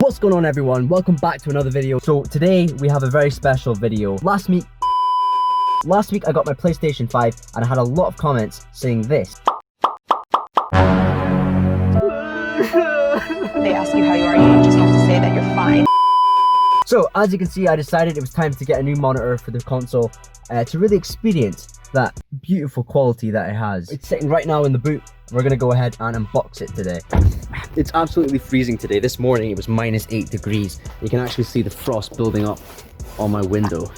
What's going on, everyone? Welcome back to another video. So today we have a very special video. Last week I got my PlayStation 5 and I had a lot of comments saying this. They ask you how you are, you just have to say that you're fine. So as you can see, I decided it was time to get a new monitor for the console to really experience that beautiful quality that it has. It's sitting right now in the boot. We're gonna go ahead and unbox it today. It's absolutely freezing today. This morning it was -8 degrees. You can actually see the frost building up on my window.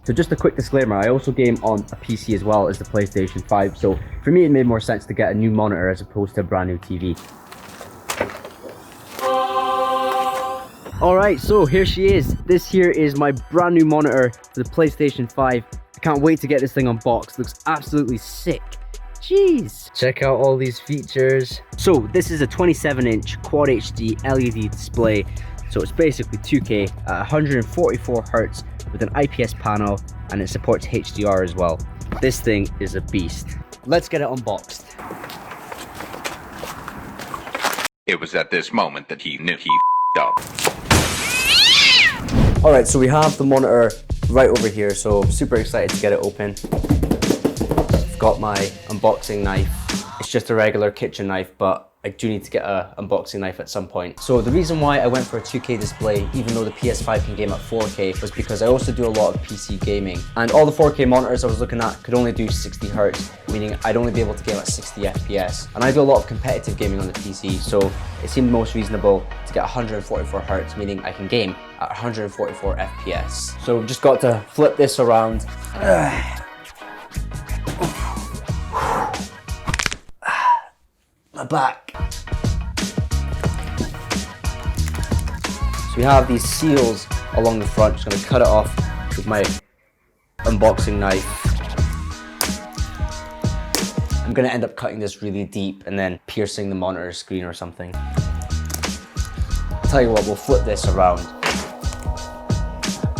So just a quick disclaimer, I also game on a PC as well as the PlayStation 5, so for me it made more sense to get a new monitor as opposed to a brand new TV. Alright, so here she is. This here is my brand new monitor for the PlayStation 5. I can't wait to get this thing unboxed. Looks absolutely sick. Jeez. Check out all these features. So this is a 27-inch Quad HD LED display. So it's basically 2K at 144 Hz with an IPS panel, and it supports HDR as well. This thing is a beast. Let's get it unboxed. It was at this moment that he knew he f***ed up. Alright, so we have the monitor right over here, so I'm super excited to get it open. I've got my unboxing knife. It's just a regular kitchen knife, but I do need to get an unboxing knife at some point. So the reason why I went for a 2K display, even though the PS5 can game at 4K, was because I also do a lot of PC gaming. And all the 4K monitors I was looking at could only do 60 Hz, meaning I'd only be able to game at 60 FPS. And I do a lot of competitive gaming on the PC, so it seemed most reasonable to get 144 Hz, meaning I can game at 144 FPS. So we've just got to flip this around. My back. So we have these seals along the front. Just gonna cut it off with my unboxing knife. I'm gonna end up cutting this really deep and then piercing the monitor screen or something. I'll tell you what, we'll flip this around.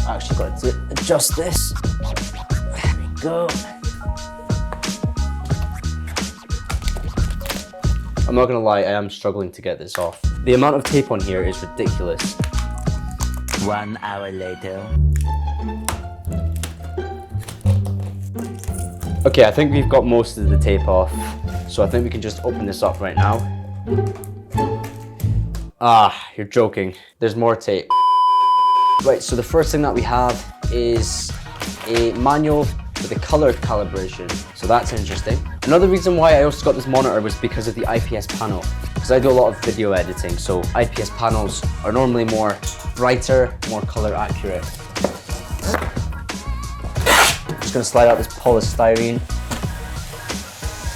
I actually got to adjust this. There we go. I'm not gonna lie, I am struggling to get this off. The amount of tape on here is ridiculous. 1 hour later. Okay, I think we've got most of the tape off, so I think we can just open this up right now. Ah, you're joking. There's more tape. Right, so the first thing that we have is a manual with a color calibration, so that's interesting. Another reason why I also got this monitor was because of the IPS panel, because I do a lot of video editing, so IPS panels are normally more brighter, more color accurate. I'm just gonna slide out this polystyrene.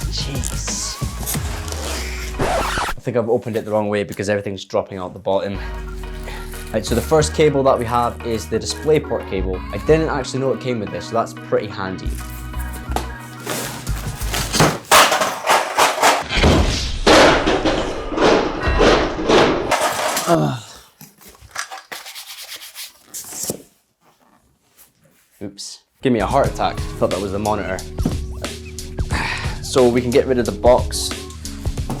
Jeez. I think I've opened it the wrong way because everything's dropping out the bottom. Right, so the first cable that we have is the DisplayPort cable. I didn't actually know it came with this, so that's pretty handy. Oops. Give me a heart attack. I thought that was the monitor. So we can get rid of the box.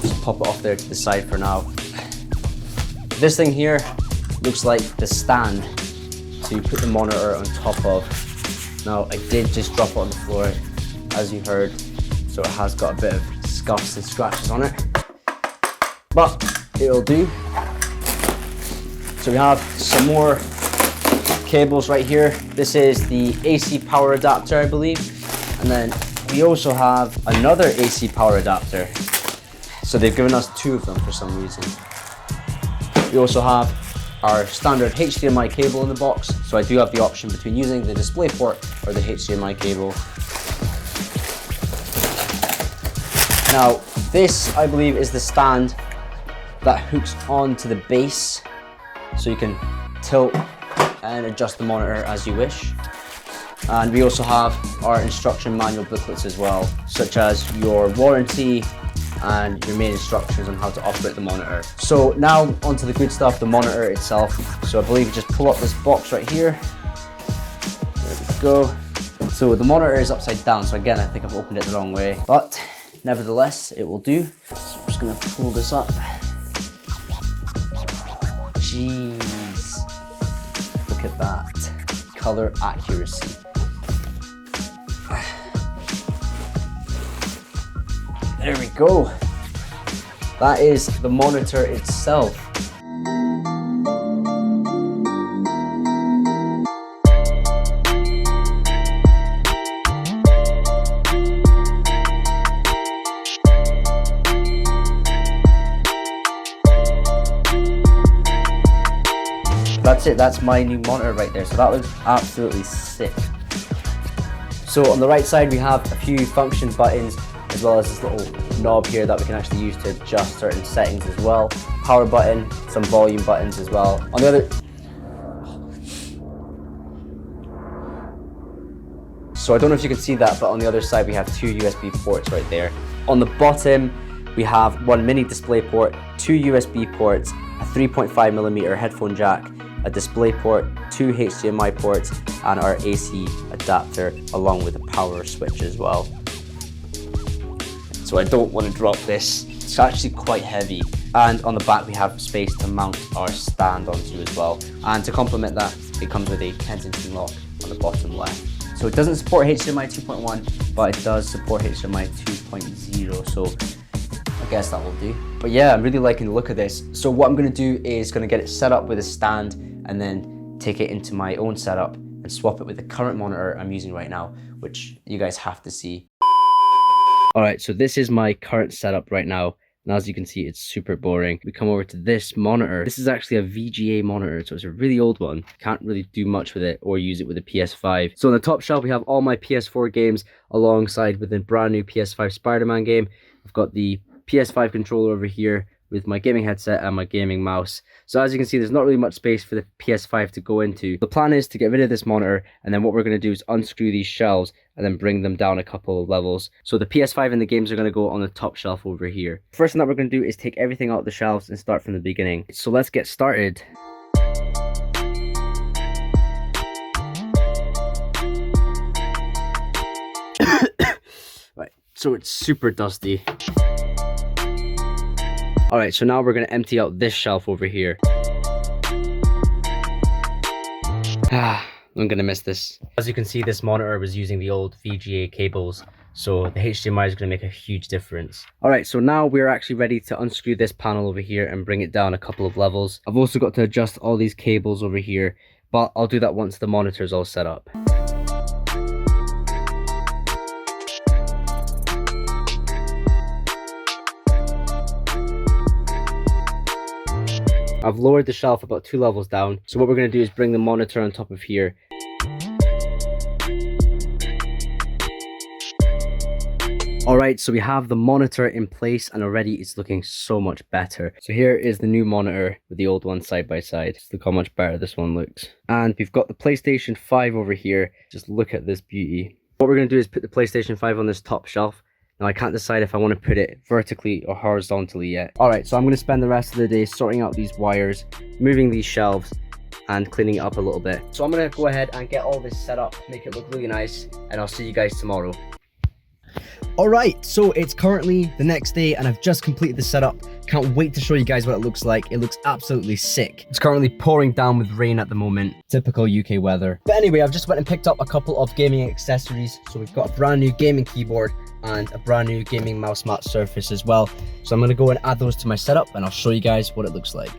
Just pop it off there to the side for now. This thing here looks like the stand to put the monitor on top of. Now, I did just drop it on the floor, as you heard, so it has got a bit of scuffs and scratches on it, but it'll do. So we have some more cables right here. This is the AC power adapter, I believe, and then we also have another AC power adapter. So they've given us 2 of them for some reason. We also have our standard HDMI cable in the box, so I do have the option between using the DisplayPort or the HDMI cable. Now, this, I believe, is the stand that hooks onto the base, so you can tilt and adjust the monitor as you wish. And we also have our instruction manual booklets as well, such as your warranty and your main instructions on how to operate the monitor. So now onto the good stuff, the monitor itself. So I believe you just pull up this box right here. There we go. So the monitor is upside down, so again, I think I've opened it the wrong way, but nevertheless, it will do. So I'm just gonna pull this up. Jeez. Look at that. Color accuracy. There we go. That is the monitor itself. That's it, that's my new monitor right there. So that looks absolutely sick. So on the right side we have a few function buttons, as well as this little knob here that we can actually use to adjust certain settings as well. Power button, some volume buttons as well. On the other, so I don't know if you can see that, but on the other side we have two USB ports right there. On the bottom we have one mini display port, two USB ports, a 3.5mm headphone jack, a display port, two HDMI ports, and our AC adapter along with a power switch as well. So I don't want to drop this. It's actually quite heavy. And on the back we have space to mount our stand onto as well. And to complement that, it comes with a Kensington lock on the bottom left. So it doesn't support HDMI 2.1, but it does support HDMI 2.0. So I guess that will do. But yeah, I'm really liking the look of this. So what I'm gonna do is gonna get it set up with a stand and then take it into my own setup and swap it with the current monitor I'm using right now, which you guys have to see. All right, so this is my current setup right now. And as you can see, it's super boring. We come over to this monitor. This is actually a VGA monitor, so it's a really old one. Can't really do much with it or use it with a PS5. So on the top shelf, we have all my PS4 games alongside with a brand new PS5 Spider-Man game. I've got the PS5 controller over here with my gaming headset and my gaming mouse. So as you can see, there's not really much space for the PS5 to go into. The plan is to get rid of this monitor, and then what we're going to do is unscrew these shelves and then bring them down a couple of levels. So the PS5 and the games are going to go on the top shelf over here. First thing that we're going to do is take everything out the shelves and start from the beginning. So let's get started. Right, so it's super dusty. Alright, so now we're going to empty out this shelf over here. I'm going to miss this. As you can see, this monitor was using the old VGA cables, so the HDMI is going to make a huge difference. Alright, so now we're actually ready to unscrew this panel over here and bring it down a couple of levels. I've also got to adjust all these cables over here, but I'll do that once the monitor is all set up. I've lowered the shelf about 2 levels down. So what we're going to do is bring the monitor on top of here. Alright, so we have the monitor in place and already it's looking so much better. So here is the new monitor with the old one side by side. Just look how much better this one looks. And we've got the PlayStation 5 over here. Just look at this beauty. What we're going to do is put the PlayStation 5 on this top shelf. Now I can't decide if I want to put it vertically or horizontally yet. Alright, so I'm going to spend the rest of the day sorting out these wires, moving these shelves, and cleaning it up a little bit. So I'm going to go ahead and get all this set up, make it look really nice, and I'll see you guys tomorrow. Alright, so it's currently the next day and I've just completed the setup. Can't wait to show you guys what it looks like. It looks absolutely sick. It's currently pouring down with rain at the moment. Typical UK weather. But anyway, I've just went and picked up a couple of gaming accessories. So we've got a brand new gaming keyboard and a brand new gaming mouse mat surface as well. So I'm going to go and add those to my setup and I'll show you guys what it looks like.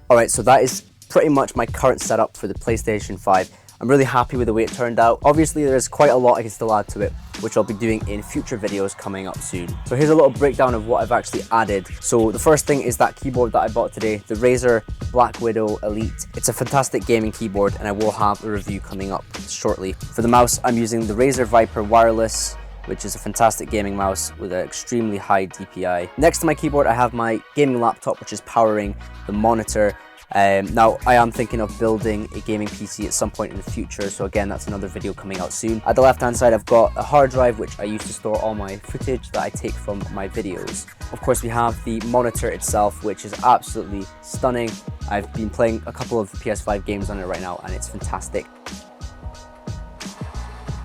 Alright, so that is pretty much my current setup for the PlayStation 5. I'm really happy with the way it turned out. Obviously, there's quite a lot I can still add to it, which I'll be doing in future videos coming up soon. So here's a little breakdown of what I've actually added. So the first thing is that keyboard that I bought today, the Razer Black Widow Elite. It's a fantastic gaming keyboard and I will have a review coming up shortly. For the mouse, I'm using the Razer Viper Wireless, which is a fantastic gaming mouse with an extremely high DPI. Next to my keyboard, I have my gaming laptop, which is powering the monitor. Now, I am thinking of building a gaming PC at some point in the future, so again, that's another video coming out soon. At the left-hand side, I've got a hard drive, which I use to store all my footage that I take from my videos. Of course, we have the monitor itself, which is absolutely stunning. I've been playing a couple of PS5 games on it right now, and it's fantastic.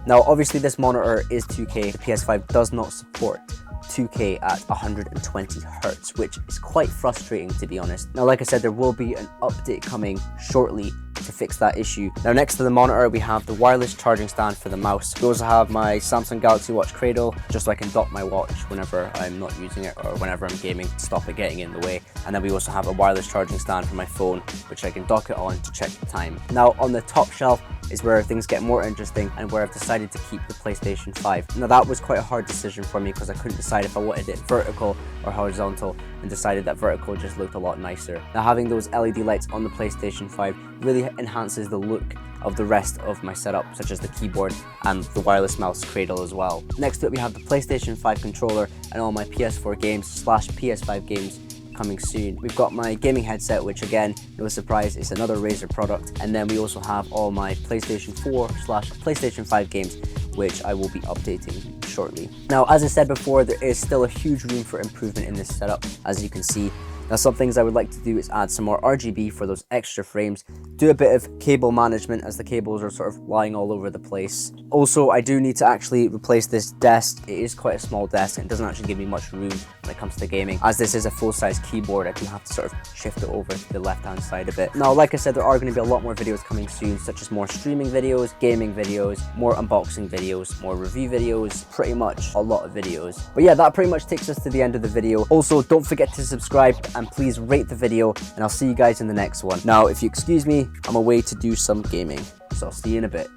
Now, obviously, this monitor is 2K. The PS5 does not support 2K at 120 Hz, which is quite frustrating, to be honest. Now, like I said, there will be an update coming shortly to fix that issue. Now, next to the monitor, we have the wireless charging stand for the mouse. We also have my Samsung Galaxy Watch cradle, just so I can dock my watch whenever I'm not using it or whenever I'm gaming to stop it getting in the way. And then we also have a wireless charging stand for my phone, which I can dock it on to check the time. Now, on the top shelf is where things get more interesting and where I've decided to keep the PlayStation 5. Now, that was quite a hard decision for me because I couldn't decide if I wanted it vertical or horizontal, and decided that vertical just looked a lot nicer. Now, having those LED lights on the PlayStation 5 really enhances the look of the rest of my setup, such as the keyboard and the wireless mouse cradle as well. Next to it, we have the PlayStation 5 controller and all my PS4 games / PS5 games coming soon. We've got my gaming headset, which again, no surprise, is another Razer product. And then we also have all my PlayStation 4 / PlayStation 5 games, which I will be updating shortly. Now, as I said before, there is still a huge room for improvement in this setup, as you can see. Now, some things I would like to do is add some more RGB for those extra frames, do a bit of cable management as the cables are sort of lying all over the place. Also, I do need to actually replace this desk. It is quite a small desk and it doesn't actually give me much room when it comes to gaming. As this is a full-size keyboard, I do have to sort of shift it over to the left-hand side a bit. Now, like I said, there are going to be a lot more videos coming soon, such as more streaming videos, gaming videos, more unboxing videos, more review videos, pretty much a lot of videos. But yeah, that pretty much takes us to the end of the video. Also, don't forget to subscribe and please rate the video, and I'll see you guys in the next one. Now, if you excuse me, I'm away to do some gaming, so I'll see you in a bit.